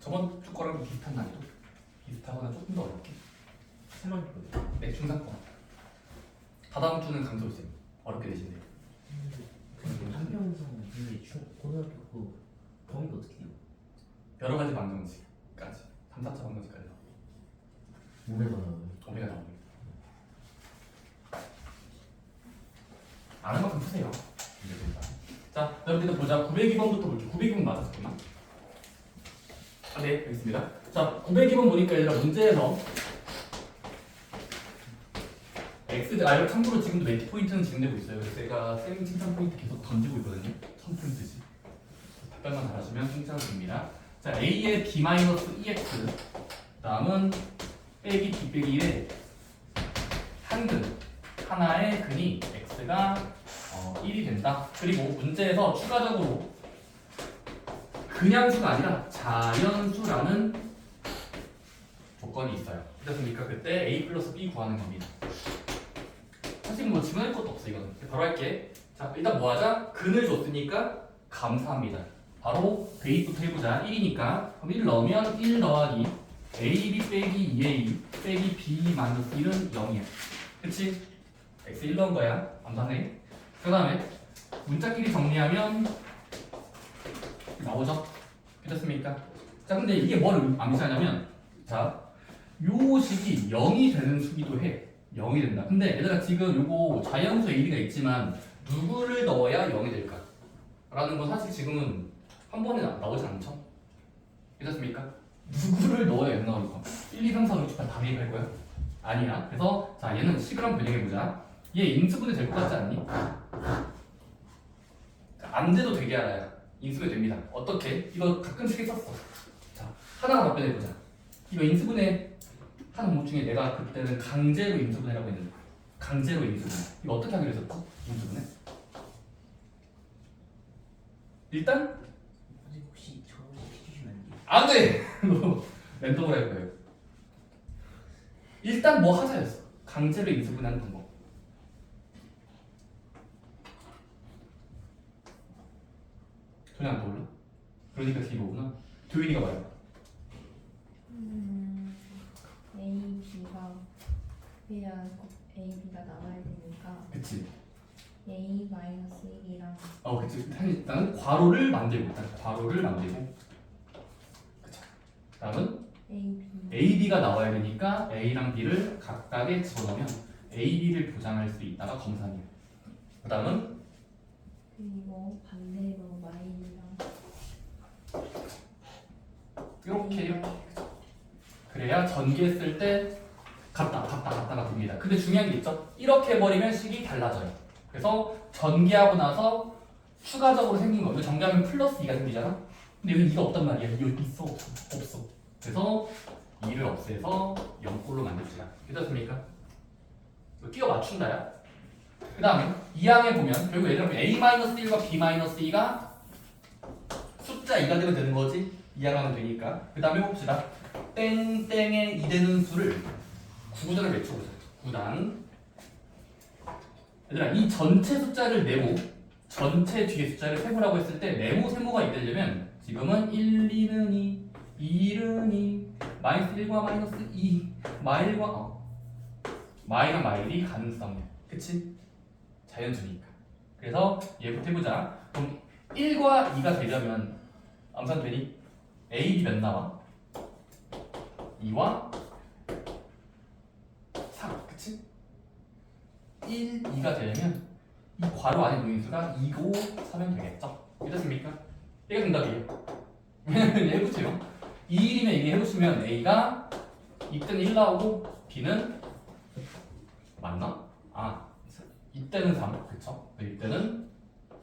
저번 주 거랑 비슷한 난이도? 비슷하거나 조금 더 어렵게? 3만 표. 네, 중상권. 다다음 주는 강솔쌤 어렵게 되신대요. 한평에서 근데 고등학교 그 범위가 어떻게 돼요? 여러 가지 방정식까지 3, 4차 방정식까지 나와요. 몸에 관한 오메가 나옵니다. 아는 만큼 푸세요. 이제 된다. 자, 여러분들 보자. 902번부터 볼게요. 902번 맞았었나? 아, 네, 알겠습니다. 자, 902번 보니까 얘들아 문제에서 이거 참고로 지금도 멘티 포인트는 진행되고 있어요. 그래서 제가 쌤 칭찬 포인트 계속 던지고 있거든요. 1000포인트씩. 답변만 잘하시면 칭찬을 드립니다. 자, A의 B-EX 다음은 빼기 B 빼기 1의 한 근 하나의 근이 X가 1이 된다. 그리고 문제에서 추가적으로 그냥 수가 아니라 자연수라는 조건이 있어요. 그렇습니까? 그때 A 플러스 B 구하는 겁니다. 사실 뭐 지금 할 것도 없어 이거는. 바로 할게. 자, 일단 뭐 하자? 근을 줬으니까 감사합니다. 바로 대입부터 해보자. 1이니까 그럼 1 넣으면 1 더하기 AB 빼기 2A 빼기 B 마이너스 1은 0이야. 그치? X 1 넣은 거야. 감사네. 그 다음에 문자끼리 정리하면 나오죠? 괜찮습니까? 자, 근데 이게 뭘 암시하냐면 자, 요 식이 0이 되는 수기도 해. 0이 된다. 근데 얘들아 지금 요거 자연수 AB가 있지만 누구를 넣어야 0이 될까? 라는 건 사실 지금은 한 번에 나오지 않죠? 괜찮습니까? 누구를 넣어야 0 나올까? 1, 2, 3, 4, 5, 6, 7, 8 다 대입할 거야? 아니야. 그래서 자 얘는 식을 한번 변형해보자. 얘 인수분해 될 것 같지 않니? 안 돼도 되게 알아야 인수분해 됩니다. 어떻게? 이거 가끔씩 했었어. 자, 하나가 답변해보자. 이거 인수분해 하는 것 중에 내가 그때는 강제로 인수분해라고 했는데 강제로 인수분해. 이거 어떻게 하기로 했었지? 인수분해? 일단 선생님 혹시 저 해주시면 안 안 돼요? 돼! 너 랜덤으로 할 거예요. 일단 뭐 하자였어. 강제로 인수분해하는 방법. 전혀 안 떠올라? 그러니까 이거구나. 도윤이가 말해. A, B가 해야 A, B가 나와야 되니까 그치? A 마이너스 1이랑 그치. 일단은 괄호를 만들고 일단 괄호를 만들고. 그쵸. 다음은 A, B A, B가 나와야 되니까 A랑 B를 각각에 집어넣으면 A, B를 보장할 수 있다가 검사해요. 그 다음은 그리고 반대로 Y랑 이렇게 그래야 전개했을 때 같다가 됩니다. 근데 중요한 게 있죠. 이렇게 해버리면 식이 달라져요. 그래서 전개하고 나서 추가적으로 생긴 거 이거 전개하면 플러스 2가 생기잖아. 근데 여기 2가 없단 말이야. 이거 있어? 없어. 그래서 2를 없애서 0꼴로 만듭시다. 괜찮습니까? 이거 끼워 맞춘다야. 그 다음에 2항에 보면 결국 얘들아 A-1과 B-2가 숫자 2가 되면 되는 거지. 2항 하면 되니까. 그 다음에 봅시다. 땡땡에 2 되는 수를 구구단을 외쳐보자. 구단. 얘들아 이 전체 숫자를 네모, 전체 뒤에 숫자를 세모라고 했을 때 네모 세모가 되려면 지금은 1, 2는 2, 2는 2, 마이너스 1과 마이너스 2, 마일과 마이랑 마일이 가능성이야. 그치? 자연수니까. 그래서 얘부터 해보자. 그럼 1과 2가 되려면 암산되니? A, B 몇 나와? 2와 3, 그치? 1, 2가 되려면 이 괄호 안에 노인수가 2고 3면 되겠죠? 이렇습니까? 얘가 정답이에요. 왜냐면 해보세요. 2, 1이면 이게 해보시면 A가 이때는 1 나오고 B는 맞나? 이때는 3, 그쵸? 이때는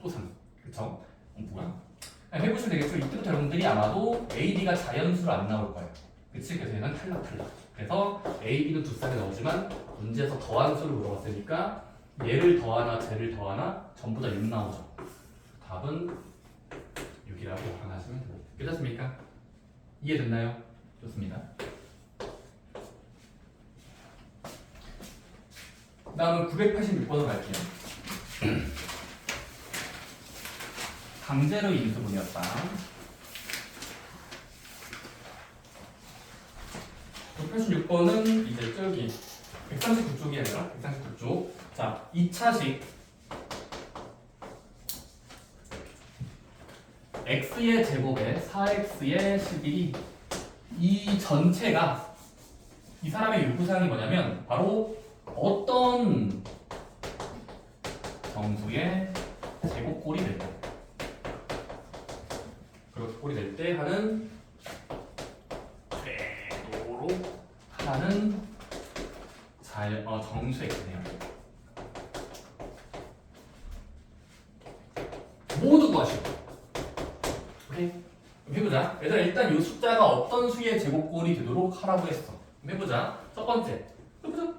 또 3, 그쵸? 뭐야? 해보시면 되겠죠? 이때부터 여러분들이 아마도 A, B가 자연수로 안 나올 거예요. 그치? 그래서 얘는 탈락. 그래서 A, B는 두 쌍에 나오지만 문제에서 더한 수를 물어봤으니까 얘를 더하나 쟤를 더하나 전부 다 6 나오죠. 답은 6이라고 확인하시면 됩니다. 괜찮습니까? 이해됐나요? 좋습니다. 다음은 986번으로 갈게요. 강제로 인수분이었다. 86번은 이제 저기 139쪽이 아니라 139쪽. 자, 2차식 x의 제곱에 4x의 11이 이 전체가 이 사람의 요구사항이 뭐냐면 바로 어떤 정수의 제곱꼴이 될 때, 그렇게 꼴이 될 때 하는 궤도로 하는 정수 x네요. 모두 구하시고. 오케이? 그럼 해보자. 얘들아, 일단 이 숫자가 어떤 수의 제곱꼴이 되도록 하라고 했어. 그럼 해보자. 첫 번째. 해보자.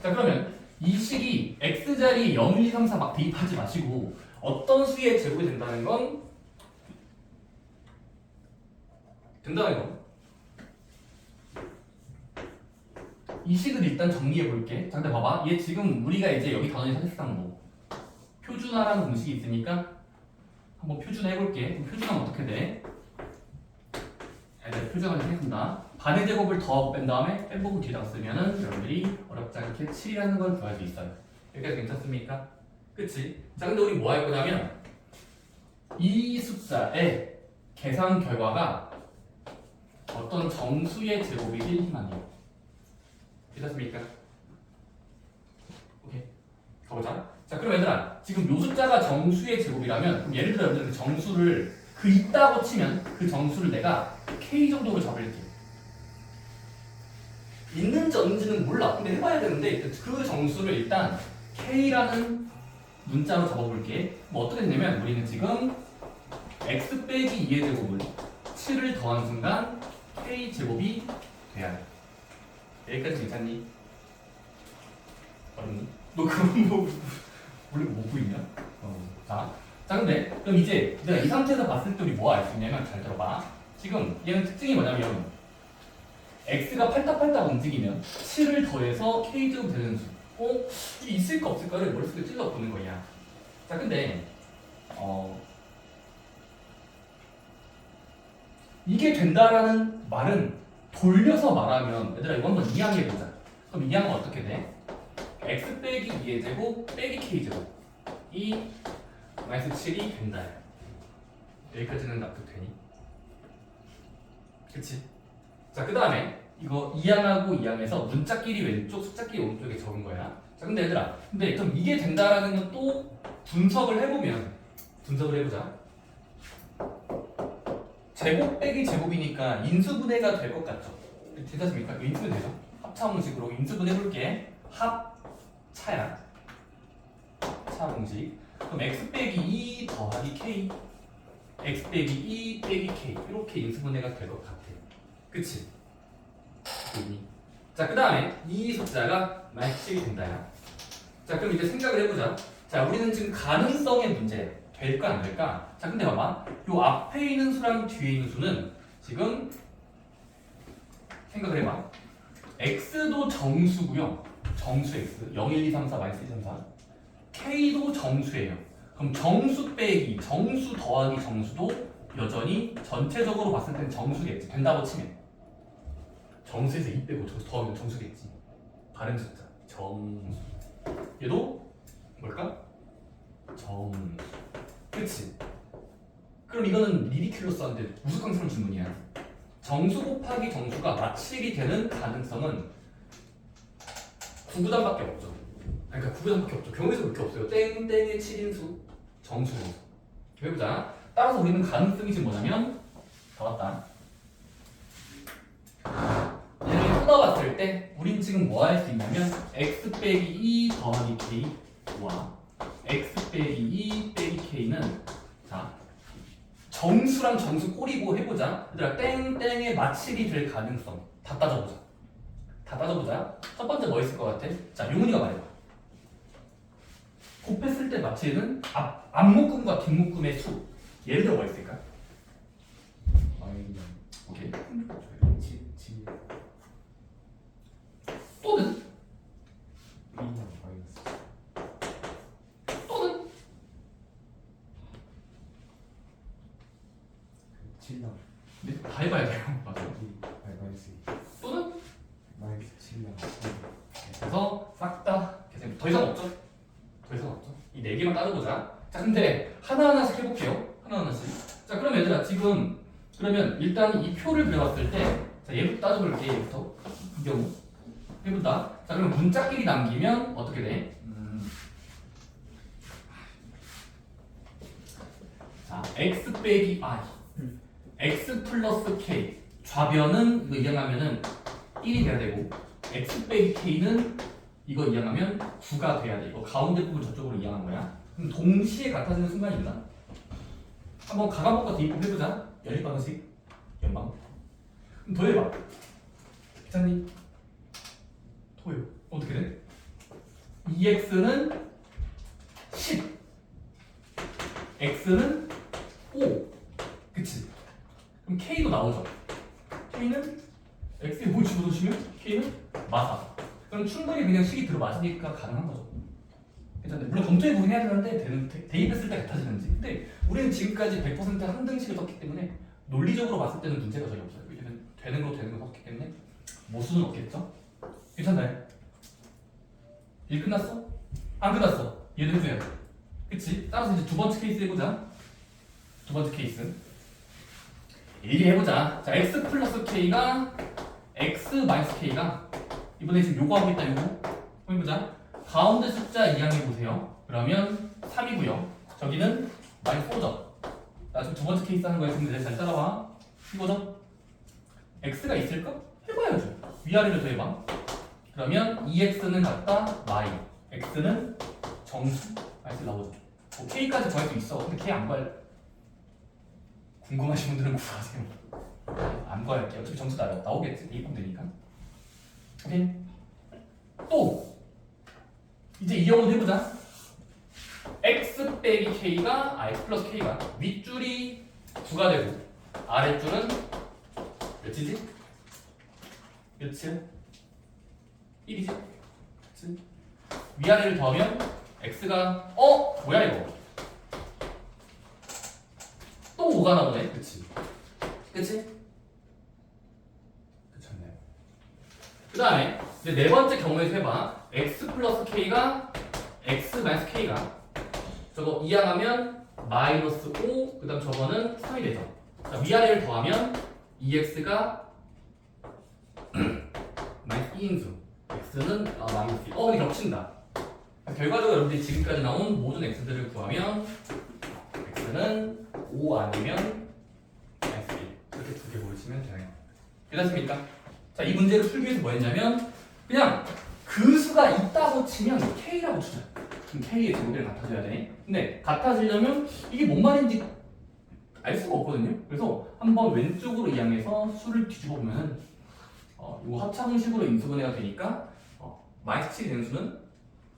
자, 그러면 이 식이 x자리 0, 1, 2, 3, 4 막 대입하지 마시고 어떤 수의 제곱이 된다는 건 된다는 거. 이 식을 일단 정리해 볼게. 자, 근데 봐봐. 얘 지금 우리가 이제 여기 단원이 사실상 뭐 표준화라는 공식이 있으니까 한번 표준화 해볼게. 그럼 표준화는 어떻게 돼? 얘들 표준화 하겠습니다. 반의 제곱을 더 뺀 다음에 뺀 부분 뒤에다가 쓰면은 여러분들이 어렵지 않게 7이라는 걸 구할 수 있어요. 여기까지 괜찮습니까? 그치? 자, 근데 우리 뭐 할 거냐면 이 숫자의 계산 결과가 어떤 정수의 제곱이길 희망해요. 괜찮습니까? 오케이. 가보자. 자, 그럼 얘들아, 지금 요 숫자가 정수의 제곱이라면, 그럼 예를 들어 여러분들 그 정수를 그 있다고 치면 그 정수를 내가 k 정도로 잡을게. 있는지 없는지는 몰라. 근데 해봐야 되는데 그 정수를 일단 k라는 문자로 잡아볼게. 뭐 어떻게 되냐면 우리는 지금 x 빼기 2의 제곱을 7을 더한 순간 k 제곱이 돼야 돼. 여기까지 괜찮니? 어렵니? 너 그건 뭐 원래 못 보이냐? 자, 근데 그럼 이제 내가 이 상태에서 봤을 때 우리 뭐 알 수 있냐면 잘 들어봐. 지금 얘는 특징이 뭐냐면 x가 팔딱팔딱 움직이면 7을 더해서 k제곱 되는 수. 이게 있을까 없을까를 머릿속에 찔러 보는 거야. 자, 근데 이게 된다라는 말은 돌려서 말하면 얘들아 이거 한번 이항해보자. 그럼 이항은 어떻게 돼? x 빼기 2의 제곱 빼기 k 제곱 이 마이너스 7이 된다. 여기까지는 납득되니? 그치? 자, 그 다음에 이거 이항하고 이항해서 문자끼리 왼쪽, 숫자끼리 오른쪽에 적은 거야. 자, 근데 얘들아, 근데 그럼 이게 된다라는 건 또 분석을 해보면 분석을 해보자. 제곱 빼기 제곱이니까 인수분해가 될 것 같죠? 괜찮습니까? 인수분해 되죠? 합차 공식으로 인수분해 해볼게. 합차야. 차 공식. 그럼 x 빼기 2 더하기 k, x 빼기 2 빼기 k 이렇게 인수분해가 될 것 같아. 그치? 자, 그 다음에 이 숫자가 마이너스 7이 된다야. 자, 그럼 이제 생각을 해보자. 자, 우리는 지금 가능성의 문제 될까 안 될까? 자, 근데 봐봐. 요 앞에 있는 수랑 뒤에 있는 수는 지금 생각을 해봐. x도 정수고요. 정수 x 0, 1, 2, 3, 4, 마이너스 1, 3, 4. k도 정수예요. 그럼 정수 빼기 정수 더하기 정수도 여전히 전체적으로 봤을 땐 정수겠지. 된다고 치면 정수에서 2 빼고 정수 더하면 정수겠지. 다른 숫자 정수. 얘도 뭘까? 정수. 그치? 그럼 이거는 리디큘러스한데 우스꽝스러운 질문이야. 정수 곱하기 정수가 마칠이 되는 가능성은 9구단밖에 없죠. 그러니까 9구단밖에 없죠. 경우에서 그렇게 없어요. 땡땡의 7인수 정수 정수. 해보자. 따라서 우리는 가능성이 지금 뭐냐면 다 왔다. 얘를 뜯어봤을 때 우린 지금 뭐 할 수 있냐면 x 빼기 2 더하기 k와 x 빼기 2 빼기 k는 자 정수랑 정수 꼬리고 해보자. 얘들아 땡땡의 마칠이 될 가능성 다 따져보자. 다 따져보자. 첫 번째 뭐 있을 것 같아? 자, 용훈이가 말해봐. 곱했을 때 마칠은 앞묶음과 뒷묶음의 수. 예를 들어 뭐 있을까? 오케이. 또는 또는 7나 네, 다 해봐야 돼요. 맞아. 마이너스 또는 마이너스 7만. 그래서 싹 다 계산. 더 이상 없죠? 더 이상 없죠? 이 네 개만 따져보자. 자, 근데 하나하나씩 해볼게요. 하나하나씩. 자, 그럼 얘들아 지금 그러면 일단 이 표를 그려봤을 때, 자, 얘부터 따져볼게. 얘부터 이 경우 해본다. 자, 그럼 문자끼리 남기면 어떻게 돼? 자, x 빼기 x 플러스 k 좌변은 이거 이항하면은 1이 돼야 되고 x 빼기 k는 이거 이항하면 9가 돼야 돼. 이거 가운데 부분 저쪽으로 이항한 거야. 그럼 동시에 같아지는 순간이 있나? 한번 가감법과 대입법 해보자. 연립 방식 연방. 그럼 더해봐. 기사님 더해요. 어떻게 돼? 2x는 10 x는 5 그치? 그럼 k도 나오죠. k는 x에 뭘 집어넣으시면 k는 마사. 그럼 충분히 그냥 식이 들어맞으니까 가능한 거죠. 괜찮네. 물론 검토해 보긴 해야 되는데 대입했을 때 같아지는지. 근데 우리는 지금까지 100% 한 등식을 썼기 때문에 논리적으로 봤을 때는 문제가 전혀 없어요. 왜냐면 되는 거 썼기 때문에 모수는 없겠죠. 괜찮나요? 일 끝났어? 안 끝났어. 얘도 해줘야 돼. 그치? 따라서 이제 두 번째 케이스 해보자. 두 번째 케이스. 일일이 해보자. 자, x 플러스 k가 x 마이너스 k가 이번에 지금 요거 하고 있다 요거. 한번 해보자. 가운데 숫자 이항해보세요. 그러면 3이고요. 저기는 마이너스 4죠. 나 지금 두 번째 케이스 하는 거야. 지금 잘 따라와. 이거죠? x가 있을까? 해봐야죠. 위아래를 더해봐. 그러면 2x는 같다 마이 x는 정수 마이너스 나오죠. 뭐 k까지 구할 수 있어. 근데 k 안 구할. 궁금하신 분들은 구하세요. 안 구할게. 어차피 정수 나오겠지. 대입하면 되니까. 오케이. 또 이제 이 경우 해보자. x 빼기 k가 x 플러스 k가 윗줄이 9가 되고 아랫줄은 몇이지? 몇이야? 1이지? 그치? 위아래를 더하면 x가 뭐야 이거? 또 5가 나오네. 그치? 그치? 그쳤네. 그 다음에 이제 네 번째 경우에서 해봐. x 플러스 k가 x 마이너스 k가 저거 이항하면 마이너스 5, 그 다음 저거는 3이 되죠. 자, 위아래를 더하면 2x가 마이너스 2인수 x는 마이너스 2. 근데 겹친다. 결과적으로 여러분들이 지금까지 나온 모든 x들을 구하면 x는 5 아니면 마이너스 1 이렇게 두 개 고르시면 되나요? 괜찮습니까? 자, 이 문제를 풀기 위해서 뭐 했냐면 그냥 그 수가 있다고 치면 k라고 치자. 그럼 k의 제곱이랑 같아져야 돼. 근데 같아지려면 이게 뭔 말인지 알 수가 없거든요. 그래서 한번 왼쪽으로 이항해서 수를 뒤집어 보면은 이거 합차공식으로 인수분해가 되니까 마이너스 7이 되는 수는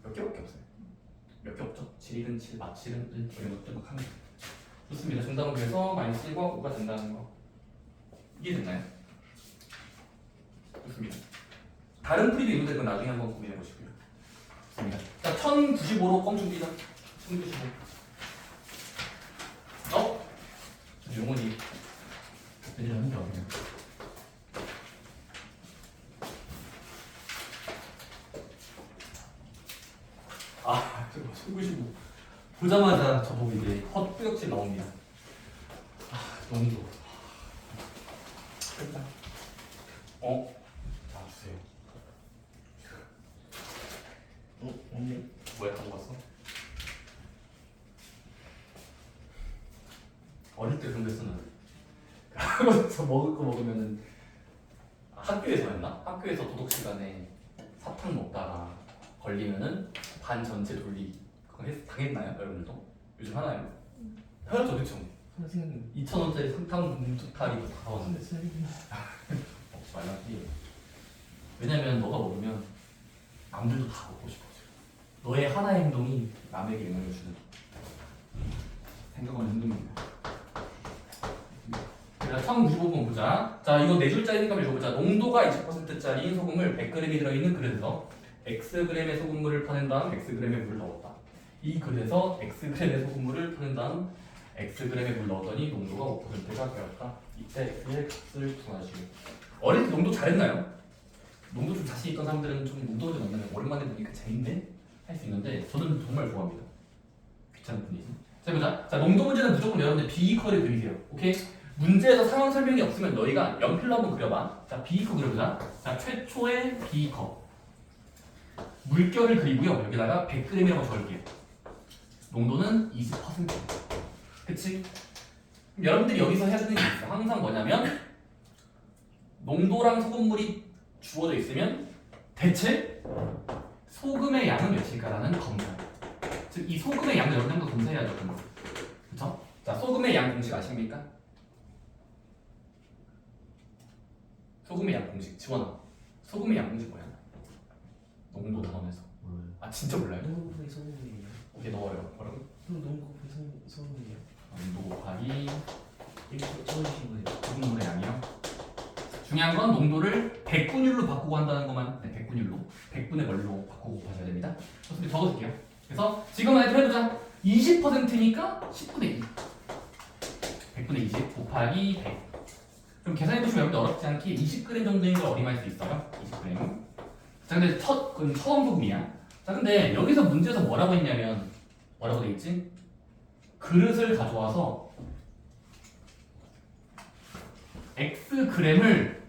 몇 개밖에 없어요. 몇 개 없죠. 7이든 7, 마7은 1 이런 것들 막 하는 거. 좋습니다. 정답은 그래서 마이너스 1과 5가 된다는 거. 이해됐나요? 좋습니다. 다른 풀이도 있는데 그건 나중에 한번 고민해 보시고요. 좋습니다. 자, 1095로 껑충 뛰자. 1095. 영원히 내리라는 게 어디냐? 저거 1095 보자마자 저 보고 이제 헛구역질 나옵니다. 너무 좋아. 됐다. 자, 주세요. 오늘 뭐야, 갖고 왔어? 어릴 때 그런 거 했었나? 학원에서 먹을 거 먹으면은 학교에서였나? 학교에서 도덕 시간에 사탕 먹다가 걸리면은 반 전체 돌리기 그거 당했나요? 여러분들도? 요즘 하나요? 하나죠, 그쵸? 선생님 2,000원짜리 사탕 문투탈이 다 왔는데 먹지 말라지. 왜냐면 너가 먹으면 남들도 다 먹고 싶어져. 너의 하나의 행동이 남에게 영향을 주는 생각하는 행동입니다. 자, 1095번 보자. 자, 이거 4줄짜리니까 읽어보자. 농도가 20%짜리 소금을 100g이 들어있는 그릇에서 Xg의 소금물을 퍼낸 다음 Xg의 물을 넣었다. 이 그릇에서 Xg의 소금물을 퍼낸 다음 Xg의 물 넣었더니 농도가 5%가 되었다. 이때 X의 값을 구하시오. 어릴 때 농도 잘했나요? 농도 좀 자신 있던 사람들은 좀 농도를 만나면 오랜만에 보니까 재밌네 할 수 있는데 저는 정말 좋아합니다. 귀찮은 분이지. 자 보자. 자 농도 문제는 무조건 여러분들 비커를 그리세요. 오케이? 문제에서 상황 설명이 없으면 너희가 연필로 한번 그려봐. 자 비커 그려보자. 자 최초의 비커 물결을 그리고요. 여기다가 100g이라고 적을게요. 농도는 20%. 그치? 그럼 여러분들이 여기서 해야 되는 게 있어. 항상 뭐냐면 농도랑 소금물이 주어져 있으면 대체 소금의 양은 몇일까라는 검사. 즉 이 소금의 양을 여러분 한번 검사해야죠. 그쵸? 자 소금의 양 공식 아십니까? 소금의 양 공식 지원아. 소금의 양 공식 뭐야? 농도 단원에서. 몰라요. 아 진짜 몰라요? 농구의 소금이에요. 오케이 넣어요. 뭐라고? 농구의 소금이에요. 농도 곱하기 이렇게 적어주신 거예요. 소금물의 양이요. 중요한 건 농도를 100분율로 바꾸고 한다는 것만. 네, 100분율로 100분의 뭘로 바꾸고 하셔야 됩니다. 좋습니다. 적어줄게요. 그래서 지금 해보자. 20%니까 10분의 2 100분의 20 곱하기 100. 그럼 계산해보시면 여러분들 어렵지 않게 20g 정도인 걸 어림할 수 있어요. 20g. 자 근데 그건 처음 소금이야. 자 근데 여기서 문제에서 뭐라고 했냐면 뭐라고 돼 있지? 그릇을 가져와서 Xg을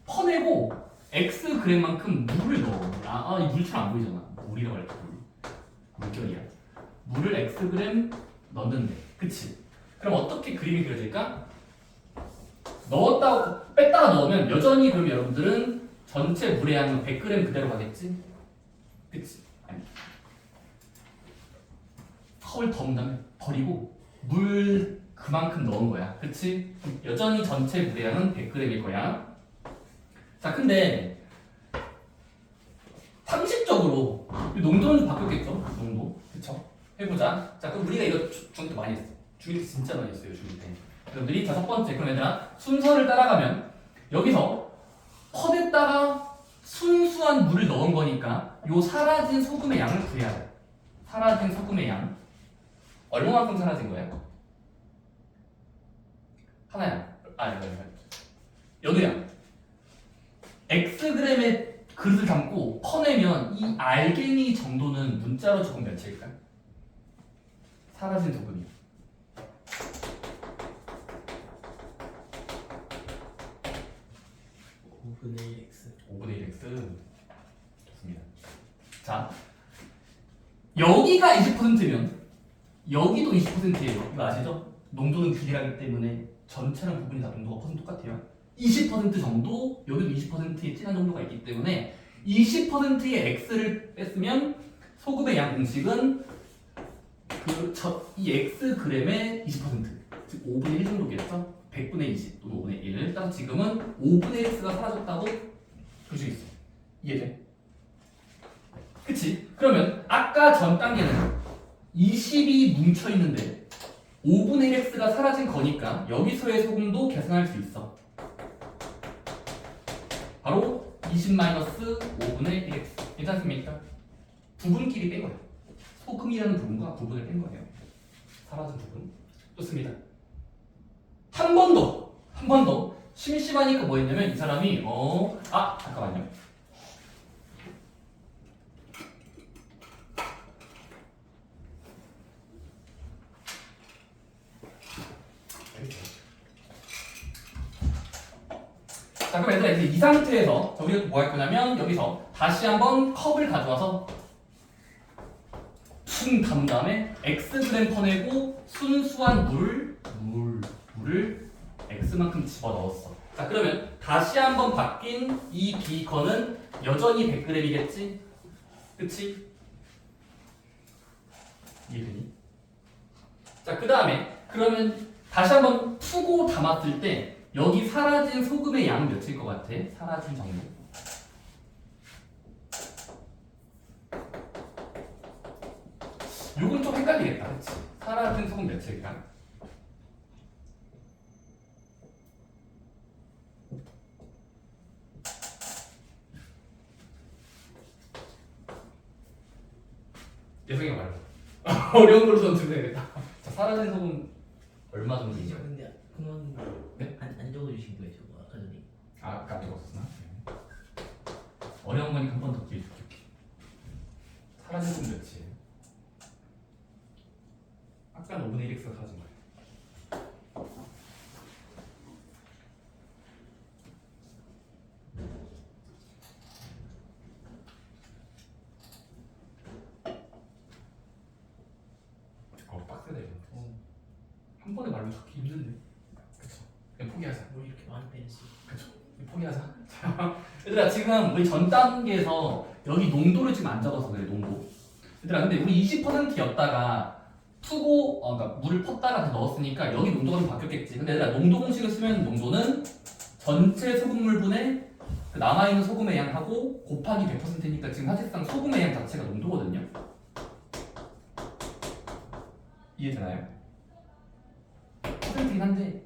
퍼내고 Xg만큼 물을 넣어. 이 물처럼 안 보이잖아. 물이라고 할게. 물결이야. 물을 Xg 넣는데, 그치? 그럼 어떻게 그림이 그려질까? 넣었다고 뺐다가 넣으면 여전히 그럼 여러분들은 전체 물의 양은 100g 그대로 가겠지? 그치? 아니. 컵을 덮은 다음에 버리고 물 그만큼 넣은 거야. 그치? 여전히 전체 물의 양은 100g일 거야. 자, 근데 상식적으로 농도는 좀 바뀌었겠죠? 농도. 그쵸? 해보자. 자, 그럼 우리가 이거 중학교 때 많이 했어. 중학교 때 진짜 많이 했어요. 중학교 때. 여러분들이 다섯 번째, 그럼 얘들아 순서를 따라가면 여기서 컵에다가 순수한 물을 넣은 거니까 요 사라진 소금의 양을 구해야 돼. 사라진 소금의 양. 얼마만큼 사라진 거야? 하나야. 연우야. Xg의 그릇을 담고 퍼내면 이 알갱이 정도는 문자로 적으면 몇일까? 사라진 소금이. (5분의 1x) 5분의 1x. 좋습니다. 자, 여기가 20%면 여기도 20%예요. 이거 아시죠? 농도는 길이라기 때문에 전체랑 부분이 다 농도가 퍼센트 똑같아요. 20% 정도, 여기도 20%의 진한 정도가 있기 때문에 20%의 x를 뺐으면 소금의 양 공식은 이 xg의 20%, 즉 5분의 1 정도겠죠? 100분의 20 또는 5분의 1. 따라서 지금은 5분의 x가 사라졌다고 볼 수 있어. 이해돼? 그치? 그러면 아까 전 단계는 20이 뭉쳐있는데 5분의 1x가 사라진 거니까 여기서의 소금도 계산할 수 있어. 바로 20-5분의 1x. 괜찮습니까? 부분끼리 뺀 거예요. 소금이라는 부분과 부분을 뺀 거예요. 사라진 부분. 좋습니다. 한 번 더. 심심하니까 뭐 했냐면 이 사람이 잠깐만요. 자, 그럼 얘들아 이제 이 상태에서 우리가 뭐 할 거냐면 여기서 다시 한번 컵을 가져와서 퉁 담은 다음에 Xg 퍼내고 순수한 물을 X만큼 집어넣었어. 자, 그러면 다시 한번 바뀐 이 비커는 여전히 100g이겠지? 그치? 이해되니? 자, 그 다음에 그러면 다시 한번 푸고 담았을 때 여기 사라진 소금의 양은 몇일 것 같아? 사라진 정도. 요건 좀 헷갈리겠다, 그치? 사라진 소금 몇일까? 예성이가 말해. 어려운 걸로 좀 준비해야겠다. 자, 사라진 소금 얼마 정도이죠? 근데 그만 네? 안 적어주신 거예요 저거 아까 전에. 아까 안 적었었나? 네. 어려운 거니까 한 번 더 기회 줄게. 사라진 건 몇이에요? 아까는 5분의 1x가 사라진 거예요. 빡세다 이거. 한 번에 말로 찾기 힘든데. 그쵸? 그냥 포기하자. 뭐 이렇게 많이 빼냈어. 그쵸? 포기하자. 자, 얘들아 지금 우리 전 단계에서 여기 농도를 지금 안 적어서 그래 농도. 얘들아 근데 우리 20%였다가 푸고 그러니까 물을 펐다가 넣었으니까 여기 농도가 좀 바뀌었겠지. 근데 얘들아 농도 공식을 쓰면 농도는 전체 소금물분의 그 남아있는 소금의 양하고 곱하기 100%니까 지금 사실상 소금의 양 자체가 농도거든요. 이해되나요? 퍼센트긴 한데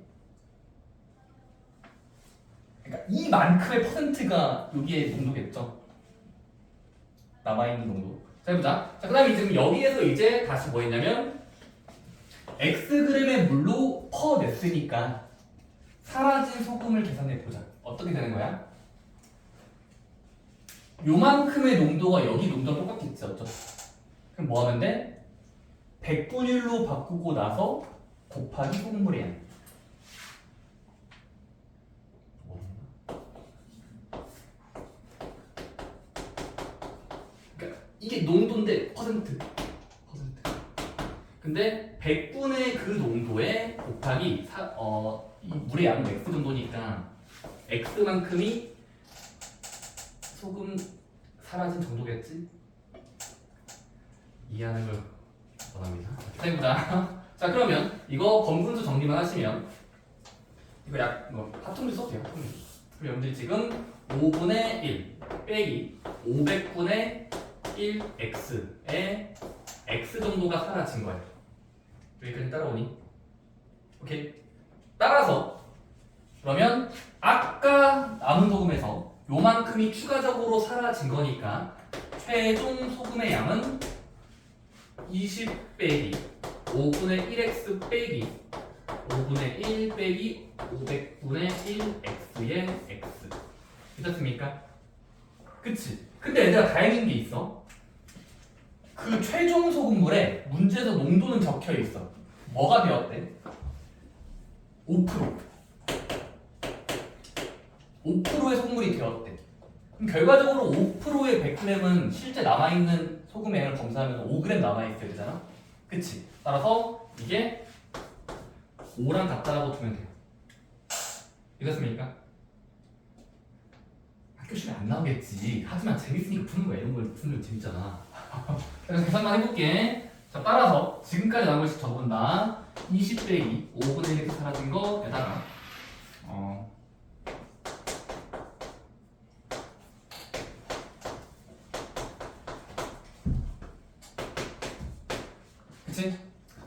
그러니까 이만큼의 퍼센트가 여기에 농도겠죠. 남아있는 농도. 자 해보자. 자 그다음에 지금 여기에서 이제 다시 뭐 했냐면 Xg의 물로 퍼냈으니까 사라진 소금을 계산해보자. 어떻게 되는 거야? 요만큼의 농도가 여기 농도랑 똑같겠지 어쩌? 그럼 뭐 하면 돼? 100분의 1로 바꾸고 나서 곱하기 소금물의 양. 그러니까 이게 농도인데 퍼센트. 근데 100분의 그 농도에 곱하기 이 물의 양은 x 정도니까 x만큼이 소금 사라진 정도겠지? 이해하는 걸 원합니다. 해보자. 자 그러면 이거 범분수 정리만 하시면 이거 합통수 써도 돼요. 합통수. 그럼 여러분들 지금 5분의 1 빼기 500분의 1x에 x 정도가 사라진 거예요. 여기까지 따라오니? 오케이. 따라서 그러면 아까 남은 소금에서 요만큼이 추가적으로 사라진 거니까 최종 소금의 양은 20 빼기 5분의 1x 빼기 5분의 1 빼기 500분의 1x의 x. 괜찮습니까? 그치? 근데 얘들아 다행인 게 있어. 그 최종 소금물에 문제에서 농도는 적혀 있어. 뭐가 되었대? 5%. 5%의 소금물이 되었대. 그럼 결과적으로 5%의 100g은 실제 남아있는 소금의 양을 검사하면 5g 남아있어야 되잖아? 그치? 따라서 이게 5랑 같다라고 두면 돼요. 이렇습니까? 학교 시간에 안 나오겠지. 하지만 재밌으니까 푸는 거야. 이런 걸 푸는 거 재밌잖아. 그래서 계산만 해볼게. 자, 따라서 지금까지 나온 것씩 적어본다. 20 빼기 5분의 1이 사라진 거에다가 그치?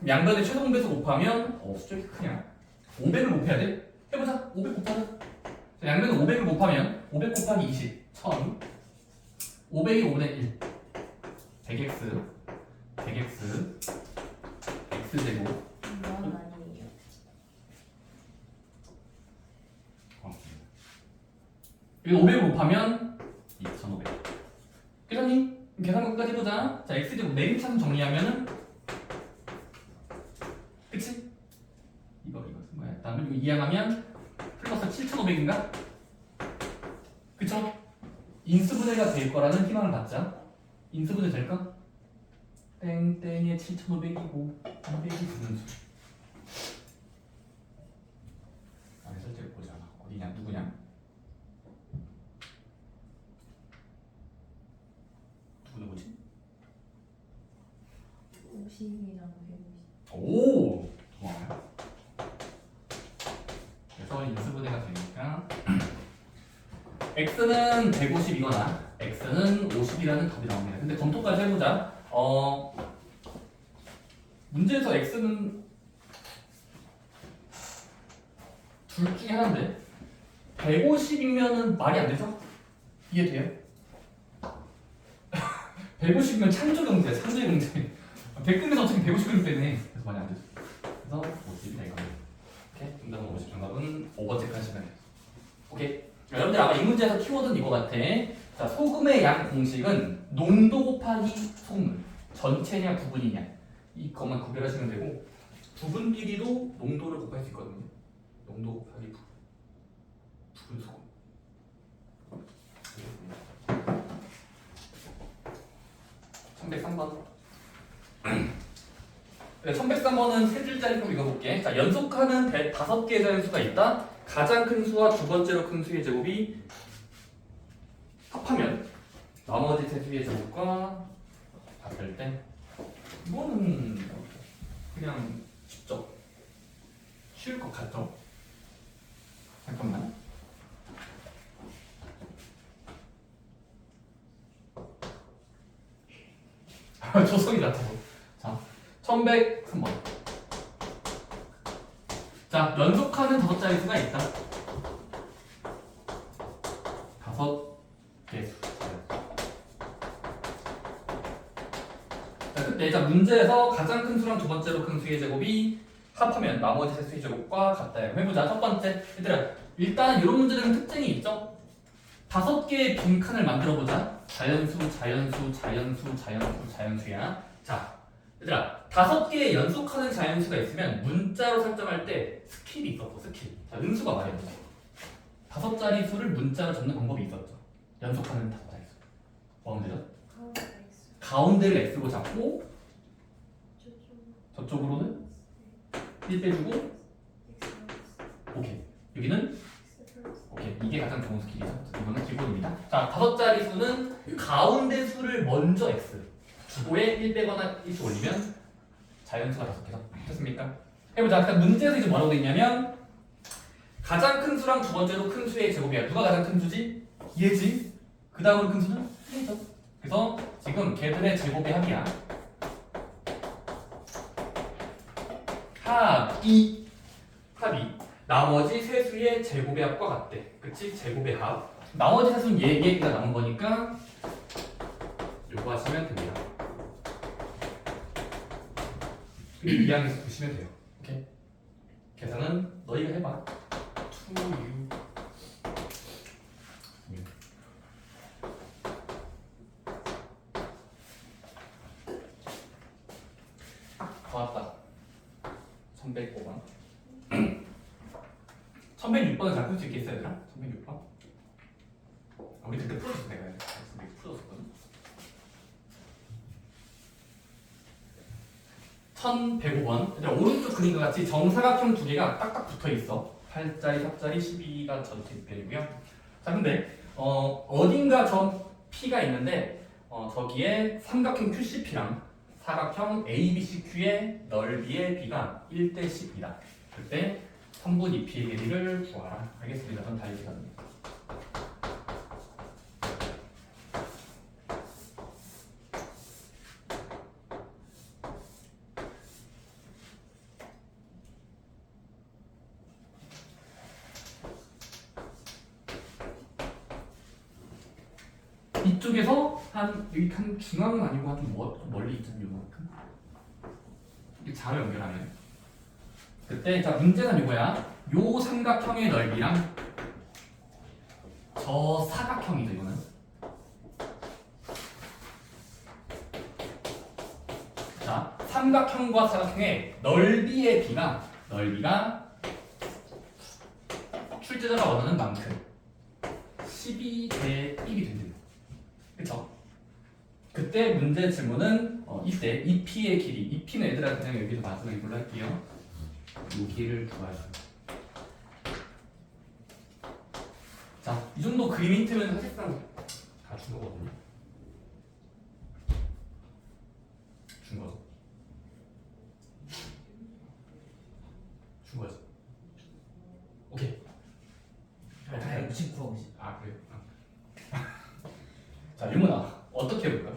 양변의 최종 배수 곱하면 숫자가 크냐? 500을 곱해야 돼? 해보자. 500 곱하자. 자, 양변은 500을 곱하면 500 곱하기 20 1000 500이 5분의 1 100x 100x x제곱 이건 아니에요. 여기 500을 곱하면 2500. 계산이 계산 끝까지 해보자. 자 x제곱 내림차순 정리하면은 그치? 이거 쓴 거야. 다음에 이거 이항하면 플러스 7500인가? 그쵸? 인수분해가 될 거라는 희망을 갖자. 인수분해 될까? 땡땡에 7500이고 200이 분수. 안에 설정해 보자. 어디냐? 누구냐? 누구지? 50이랑 150. 오! 고마워요. 그래서 인수분해가 되니까 x는 150이거나 x는 50이라는 답이 나옵니다. 근데 검토까지 해보자. 문제에서 x는 둘 중에 하나인데 150이면은 말이 안 되죠? 이해돼요? 150이면 창조 경제야, 창조 경제. 100금에서 어차피 150금 되네. 그래서 말이 안 되죠. 그래서 50이다 이거. 오케이. 정답은 50. 정답은 5번째 칸 시간이에요. 오케이. 여러분들 아마 이 문제에서 키워드는 이거 같아. 자, 소금의 양 공식은 농도 곱하기 소금물. 전체냐 부분이냐. 이것만 구별하시면 되고 부분끼리도 농도를 곱할 수 있거든요. 농도 곱하기 부분 소금. 1103번. 1103번은 세 줄짜리 좀 읽어볼게. 자, 연속하는 5개의 자연수가 있다. 가장 큰 수와 두 번째로 큰 수의 제곱이 합하면 나머지 세 수의 제곱과 같을 때 이거는 그냥 쉽죠. 쉬울 것 같죠? 잠깐만. 조성이 같아서. 자, 1103번. 자, 연속하는 5자리 수가 있다. 5개 수. 자, 그때 자 문제에서 가장 큰 수랑 두 번째로 큰 수의 제곱이 합하면 나머지 세 수의 제곱과 같다. 해보자. 첫 번째, 얘들아, 일단 이런 문제들은 특징이 있죠. 5개의 빈칸을 만들어보자. 자연수, 자연수, 자연수, 자연수, 자연수야. 자, 얘들아, 5개의 연속하는 자연수가 있으면 문자로 설정할 때 스킬이 있었어. 스킬. 자, 은수가 말해보자. 5자리 수를 문자로 적는 방법이 있었죠. 연속하는 5자리 수. 뭐하면 되죠? 가운데를 x로 잡고 저쪽으로는 1 빼주고 오케이. 여기는 오케이. 이게 가장 좋은 스킬이죠. 이거는 기본입니다. 자, 5자리 수는 가운데 수를 먼저 x 주고에 1 빼거나 1씩 올리면 자연수가 5개죠. 됐습니까? 해보자. 일단 문제에서 이제 뭐라고 돼 있냐면 가장 큰 수랑 두 번째로 큰 수의 제곱이야. 누가 가장 큰 수지? 얘지. 그 다음으로 큰 수는 얘죠. 그래서 지금 걔들의 제곱의 합이야. 합이 나머지 세 수의 제곱의 합과 같대. 그치? 제곱의 합. 나머지 세 수는 얘가 남은 거니까 요거 하시면 됩니다. 그리고 이항에서 보시면 돼요. 오케이? 계산은 너희가 해봐. 2u 다 왔다. 1105번. 1106번을 잘 풀 수 있겠어요, 얘들아? 1106번? 우리 그때 풀었어, 내가. 풀었었거든. 1105번. 얘들아, 오른쪽 그림과 같이 정사각형 두 개가 딱딱 붙어 있어. 8자리, 4자리, 12가 전체 빗별이고요. 자, 근데 어딘가 저 P가 있는데 저기에 삼각형 QCP랑 사각형 ABCQ의 넓이의 B가 1대 10이다. 그때 3분 2P의 길이를 구하라. 알겠습니다. 그럼 다 이렇게 갑니다. 이쪽에서 여기 한 중앙은 아니고 좀 멀리 있잖아요. 요만큼. 이게 자로 연결하면. 그때 자 문제는 이거야. 요 삼각형의 넓이랑 저 사각형이죠. 이거는. 자 삼각형과 사각형의 넓이의 넓이가 출제자가 원하는 만큼 12대 1이 된대요. 그쵸? 그때 문제 질문은 이때 2P의 길이 2P는 얘들아 그냥 여기서 마지막에 이걸로 할게요. 이 길이를 구하라. 자, 이 정도 그림 힌트면 사실상 다 준 거거든요. 준 거죠. 준 거죠. 오케이. 아, 99하고 싶어. 아 그래요? 자, 유문아 어떻게 해볼까?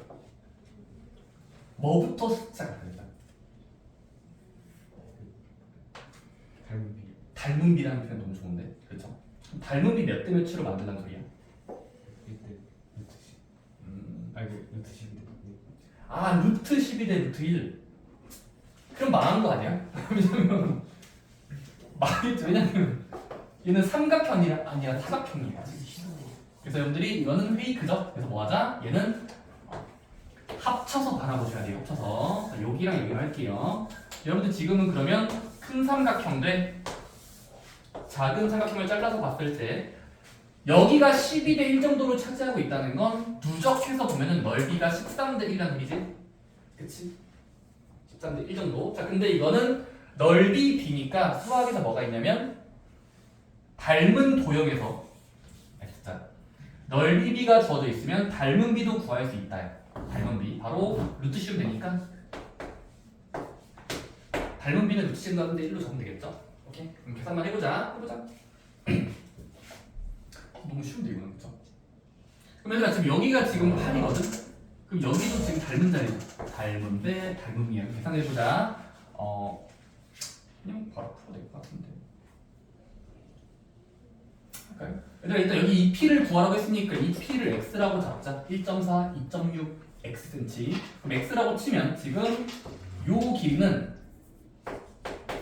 뭐부터 시작할까? 닮은 비라는 표현 너무 좋은데, 그렇죠? 닮은 비 몇 대 몇으로 만든다는 소리야? 1대 루트 10. 아이고 루트 10인데. 아 루트 12대 루트 1. 그럼 망한 거 아니야? 왜냐면 망했죠. 왜냐면 얘는 삼각형이 아니라 사각형이에요. 그래서 여러분들이 이거는 페이크죠. 그래서 뭐 하자? 얘는 합쳐서 바라보셔야 돼요. 합쳐서. 자, 여기랑 여기를 할게요. 여러분들 지금은 그러면 큰 삼각형 대 작은 삼각형을 잘라서 봤을 때 여기가 12대 1 정도로 차지하고 있다는 건 누적해서 보면은 넓이가 13대 1이라는 소리지? 그치? 13대 1 정도. 자, 근데 이거는 넓이 B니까 수학에서 뭐가 있냐면 닮은 도형에서 진짜 넓이 B가 주어져 있으면 닮은 B도 구할 수 있다. 닮은 B. 바로 루트 씌우면 되니까 닮은 B는 루트 씌운 다는데 1로 적으면 되겠죠? 오케이? 그럼 계산만 해보자. 너무 쉬운데 이거는 그쵸? 그럼 얘들아 지금 여기가 지금 8이거든? 그럼 여기도 지금 닮은 자리죠? 닮은 배, 닮은 미야. 계산해보자. 그냥 바로 풀어도 될 것 같은데. 할까요? 얘들아 일단 여기 이 P를 구하라고 했으니까 이 P를 X라고 잡자. 1.4, 2.6, Xcm. 그럼 X라고 치면 지금 요 길이는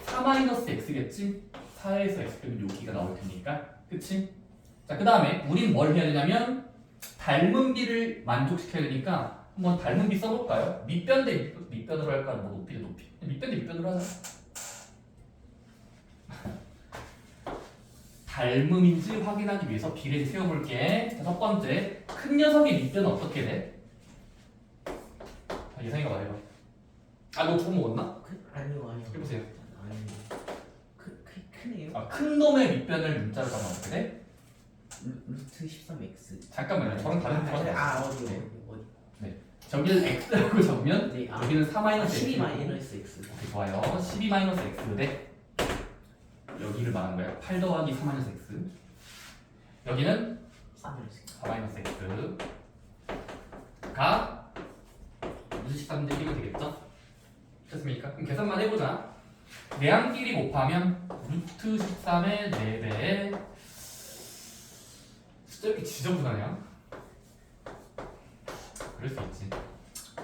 4-X겠지? 4에서 X 빼면 요 길이가 나올 테니까. 그치? 자, 그 다음에 우린 뭘 해야 되냐면 닮은 B를 만족시켜야 되니까 한번 닮은 B 써볼까요? 밑변 대 밑변으로 할까? 뭐 높이 대 높이? 밑변 대 밑변으로 하자. 닮음인지 확인하기 위해서 B를 세워볼게. 자, 첫 번째, 큰 녀석의 밑변은 어떻게 돼? 예상이가 말해봐. 너 두번 먹었나? 아니요. 해보세요. 아니요. 크네요. 큰 놈의 밑변을 문자로 가면 어떻게 돼? 루트 13x. 잠깐만요. 저랑 다른 어디. 저기는 x라고 적으면 네, 여기는 4-x 12 마이너스 x. 오케이, 좋아요. 12-x 대 여기를 말한 거야. 8 더하기 4-x. 여기는 4-x가 루트 13인데 끼면 되겠죠? 됐습니까? 그럼 계산만 해보자. 내항끼리 곱하면 루트 13의 4배에 숫자 이렇게 지저분하냐? 그럴 수 있지.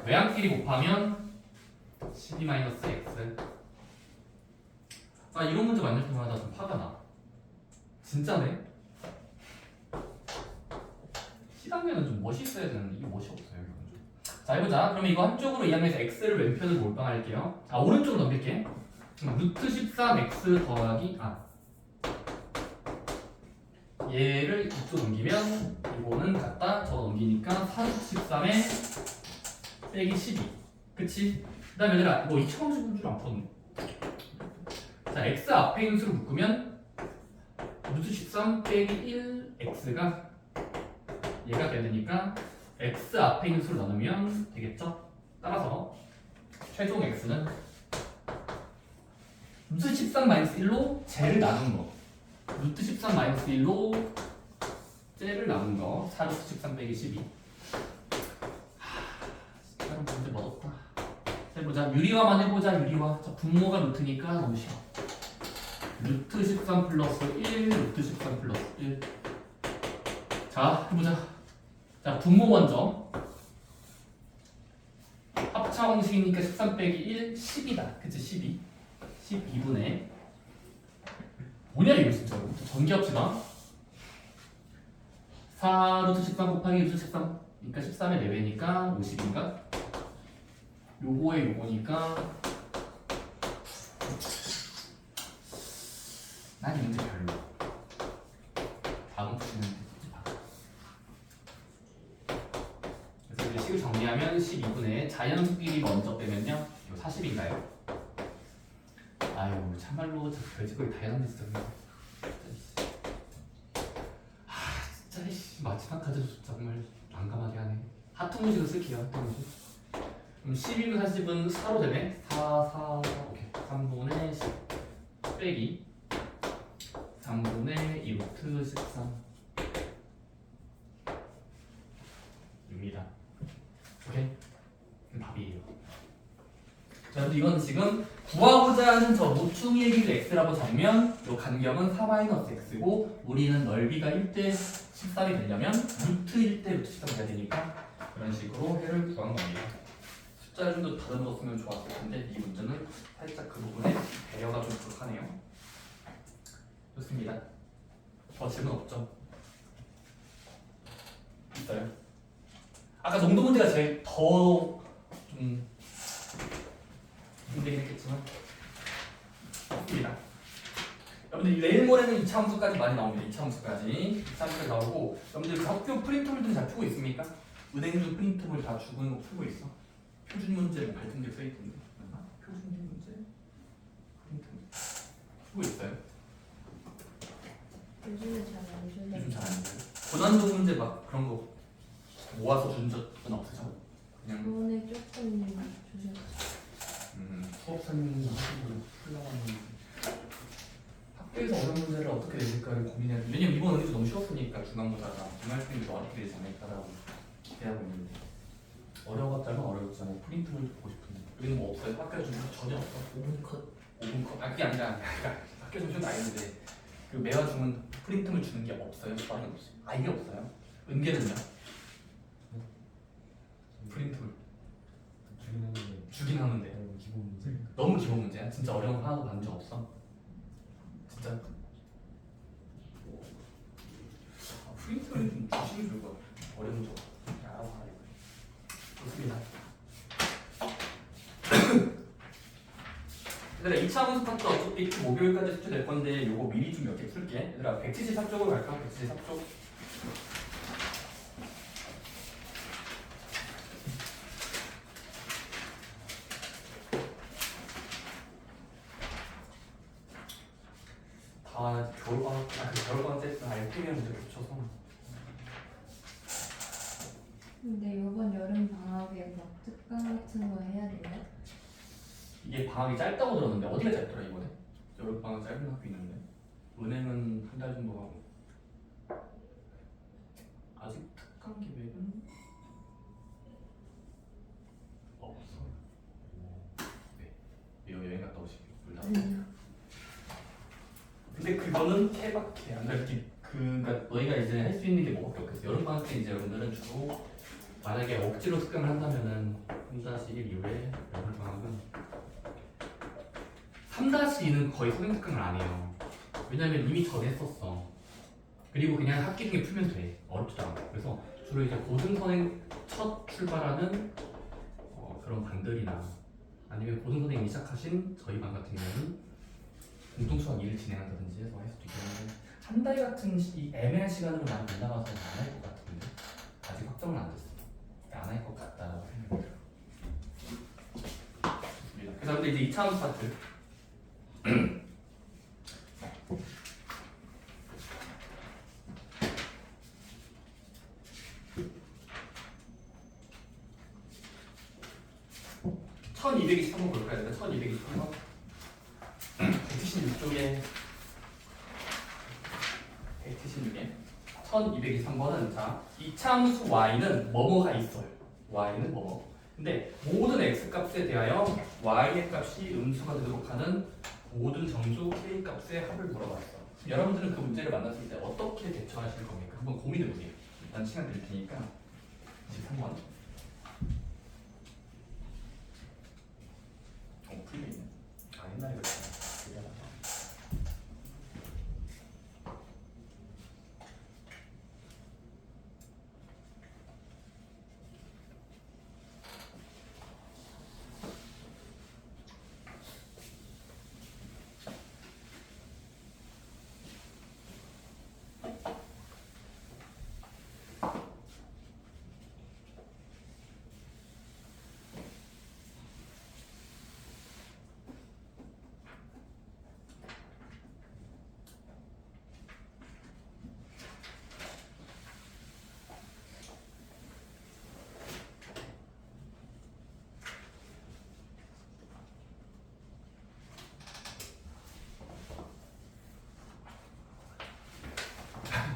외항끼리 곱하면 12-x. 이런 문제 만들 때마다 좀 화가 나. 진짜네. 시당면은 좀 멋이 있어야 되는데 이게 멋이 없어요. 이건 좀. 자, 해보자. 그럼 이거 한쪽으로 이항해서 x를 왼편으로 몰빵할게요. 오른쪽으로 넘길게. 루트 13x 더하기 얘를 이쪽 넘기면 이거는 같다. 저거 넘기니까 4루트 13에 빼기 12. 그치? 그 다음에 얘들아 이거 2차원식 분수를 안 풀었네. 자, x 앞에 있는 수를 묶으면 루트 13 빼기 1x가 얘가 돼야 되니까 x 앞에 있는 수를 나누면 되겠죠? 따라서 최종 x는 루트 13-1로 쟤를 나눈 거, 루트 13-1로 쟤를 나눈 거, 4루트 13 빼기 12. 진짜 문제 멋없다. 해보자. 유리화만 해보자. 유리화. 자, 분모가 루트니까 너무 쉬워. 루트 13 플러스 1, 루트 13 플러스 1. 자, 해보자. 자, 분모 먼저. 합차 공식이니까 13 빼기 1, 10이다. 그치? 12. 12분의 뭐냐 이거 진짜. 전기합시다. 4루트 13 곱하기 루트 13. 그러니까 13의 4배니까 50인가? 요거에 요거니까 난 이 문제 별로. 다음 푸시는 그래서 이제 식을 정리하면 12분의 자연수끼리 먼저 빼면요 이거 40인가요? 아유 참말로 저 별짓거리 다 해놨네 진짜. 진짜 마지막 카드 정말 난감하게 하네. 하트 무식을 쓸게요. 하트 무식. 그럼 12분 40은 4로 되네. 4 오케이. 3분의 10 빼기 3분의 2 루트 13 입니다. 오케이? 답이에요. 자, 이건 지금 구하고자 하는 저 모퉁이의 길이 x라고 잡으면 이 간격은 4-x고 우리는 넓이가 1대 13이 되려면 루트 1대 루트 13이 돼야 되니까 그런 식으로 해를 구한 겁니다. 숫자를 좀 더 다듬었으면 좋았을 텐데 이 문제는 살짝 그 부분에 배려가 좀 부족하네요. 좋습니다. 더 질문 없죠? 있어요? 아까 농도 문제가 제일 더 좀 힘들긴 했겠지만 없습니다. 여러분들 내일 모레는 2차 함수까지 많이 나옵니다. 2차 함수까지 나오고 여러분들 그 학교 프린트물들 잘 풀고 있습니까? 은행주 프린트물 다 주고 있는 거 풀고 있어? 표준 문제 뭐 같은 게 써있던데 표준 문제 프린트물 풀고 있어요? 요즘은 잘안 요즘 주는. 잘 안 돼요. 고난도 문제 막 그런 거 모아서 준 적은 없으죠? 그냥 저번에 조금 주셨어요. 수업 설명도 하시고 풀러가는 학교에서 어려운 문제를 어떻게 내실까를 고민해야 돼. 왜냐면 이번 은행도 너무 쉬웠으니까 중간고사가 중학생도 어렵게 되지 않을까라고 기대하고 있는데 어려웠다면 어려웠잖아요. 프린트를 보고 싶은데 여기는 뭐 없어요? 학교 중에서 전혀 없어. 5분 컷. 5분 컷? 그게 아니라 그러니까 학교 중에서도 아닌데 그 매화 주문 프린트를 주는 게 없어요? 다른 없어요? 아예 없어요? 은계는요? 프린트를 주긴 하는데 주긴 하는데 너무 기본 문제. 너무 기본 문제야? 진짜 어려운 거 하나도 받은 적 없어? 진짜? 프린트를 좀 주시면 좋을 것 같아. 어려운 거 알아서 하려고. 좋습니다. 얘들아 2차 함수 파트 어차피 목요일까지 숙제될 건데 요거 미리 좀 몇 개 풀게. 얘들아 174쪽으로 갈까? 174쪽. 다 겨울방학 때 알뜰이랑 문제 붙여서 근데 이번 여름 방학에 막 특강 같은 거 해야 돼요? 이게 방학이 짧다고 들었는데 어디가 짧더라 이번에? 여름 방학 짧은 학교 있는데 은행은 한 달 정도 하고 아직 특강 계획은 없어. 네, 이거 여행 갔다 오시길 불러. 근데 그거는 케바케 안 그렇게 그러니까 너희가 이제 할 수 있는 게 뭐밖에 없겠어. 여름 방학 때 이제 여러분들은 주로 만약에 억지로 습관을 한다면은 3-1 이후에 여름 방학은 3-2는 거의 선행 특강을 안 해요. 왜냐면 이미 전에 했었어. 그리고 그냥 학기 중에 풀면 돼. 어렵지도 않고. 그래서 주로 이제 고등 선행 첫 출발하는 그런 반들이나 아니면 고등 선행이 시작하신 저희 반 같은 경우는 공동 수학 2를 진행한다든지 해서 할 수도 있겠는데 한 달 같은 이 애매한 시간으로 많이 못 나가서 안 할 것 같은데 아직 확정은 안 됐어. 안 할 것 같다라고 생각이 들어요. 좋습니다. 그래서 근데 이제 2차 함수 파트 1223번 볼까요? 1223번 176쪽에 176에 1223번은 자 2차 함수 y는 뭐뭐가 있어요. y는 뭐뭐. 근데 모든 x 값에 대하여 y의 값이 음수가 되도록 하는 모든 정수 k 값의 합을 물어봤어. 여러분들은 그 문제를 만났을 때 어떻게 대처하실 겁니까? 한번 고민해 보세요. 일단 시간 드릴 테니까 23번. 풀려 있네. 아 옛날에 그랬구나.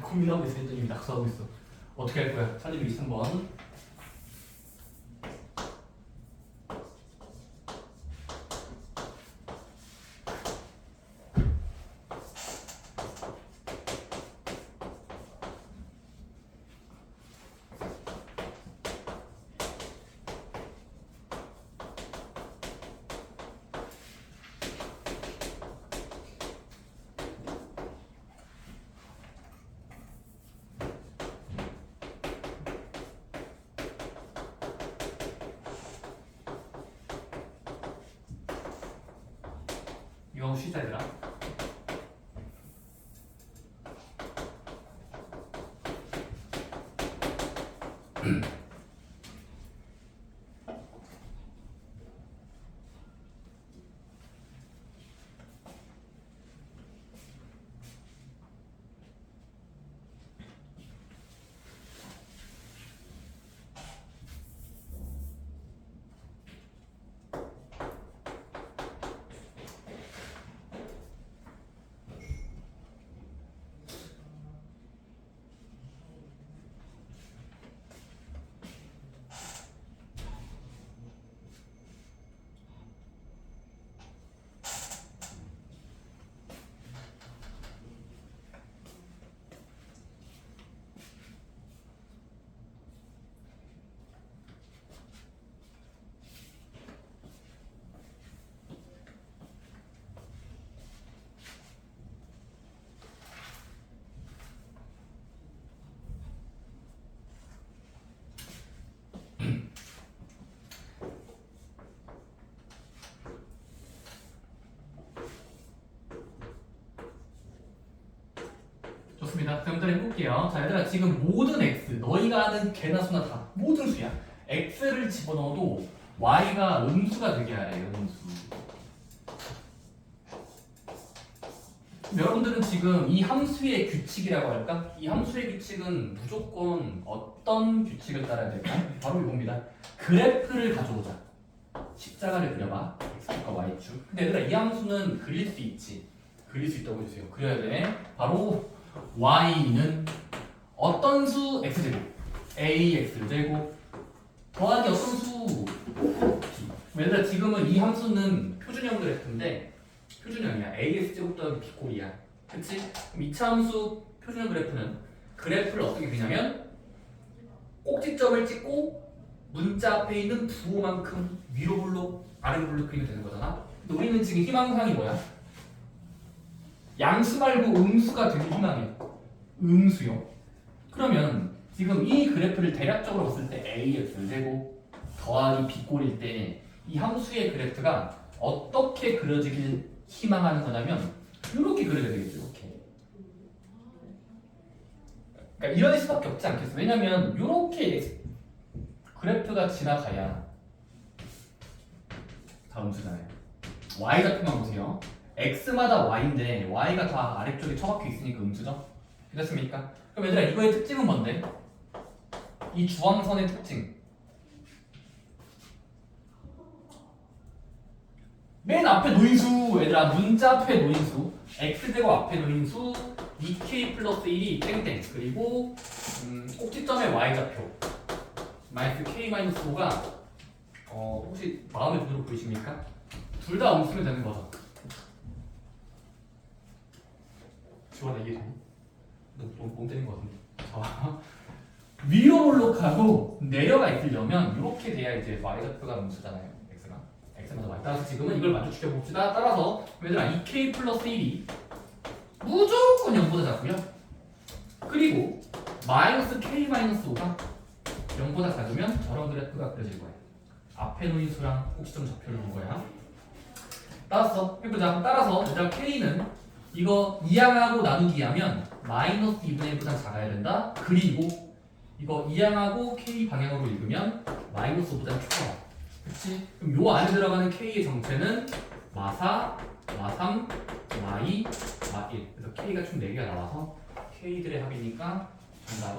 고민하고 있어. 했더니 낙서하고 있어. 어떻게 할 거야? 1223번. 이거 쉬자 얘들아. 좋습니다. 그럼 일단 해볼게요. 자, 얘들아 지금 모든 x, 너희가 아는 개나 수나 다 모든 수야. x를 집어넣어도 y가 음수가 되게 하래요. 음수. 여러분들은 지금 이 함수의 규칙이라고 할까? 이 함수의 규칙은 무조건 어떤 규칙을 따라야 될까? 바로 이겁니다. 그래프를 가져오자. 십자가를 그려봐. x축과 y축. 근데 얘들아 이 함수는 그릴 수 있지. 그릴 수 있다고 해주세요. 그려야 돼. 바로 y는 어떤 수 x제곱 ax제곱 더하기 어떤 수 얘들아 지금은 이 함수는 표준형 그래프인데 표준형이야. ax제곱 더하기 b꼴이야. 그치? 그럼 2차 함수 표준형 그래프는 그래프를 어떻게 그리냐면 꼭지점을 찍고 문자 앞에 있는 부호만큼 위로 블록 아래로 블록 그리면 되는 거잖아. 근데 우리는 지금 희망사항이 뭐야? 양수 말고 음수가 되게 희망해. 음수요. 그러면 지금 이 그래프를 대략적으로 봤을 때 ax제곱 더하기 b꼴일 때 이 함수의 그래프가 어떻게 그려지길 희망하는 거냐면 이렇게 그려야 되겠죠. 이렇게. 그러니까 이럴 수밖에 없지 않겠어. 왜냐면 이렇게 그래프가 지나가야 다 음수잖아요. y좌표만 보세요. x마다 y인데 y가 다 아래쪽에 처박혀 있으니까 음수죠? 됐습니까? 그럼 얘들아 이거의 특징은 뭔데? 이 주황선의 특징 맨 앞에 노인수 얘들아 문자 앞에 노인수 x제곱 앞에 노인수 2k 플러스 1이 땡땡 그리고 꼭지점의 y좌표 마이너스 k 마이너스 5가 혹시 마음에 드는 보이십니까? 둘 다 음수면 되는 거죠. 지원아 이게 되니? 너몸 때린 거 같은데. 자, 위로 올라가고 내려가 있으려면 이렇게 돼야 이제 y좌표가 음수잖아요. x마다 y. 따라서 지금은 이걸 먼저 추려봅시다. 따라서 얘들아 2k 플러스 1이 무조건 0보다 작고요. 그리고 마이너스 k 마이너스 5가 0보다 작으면 저런 그래프가 그려질 거예요. 앞에 놓인 수랑 꼭지점 좌표를 본 거야. 따라서 해보자. 따라서 얘들아 k는 이거 2항하고 나누기 하면 마이너스 2분의 1보다 작아야 된다. 그리고 이거 2항하고 k 방향으로 읽으면 마이너스 5보다 크다. 그치? 그럼 요 안에 들어가는 k의 정체는 마4, 마3, 마2, 마1. 그래서 k가 총 4개가 나와서 k들의 합이니까 정답은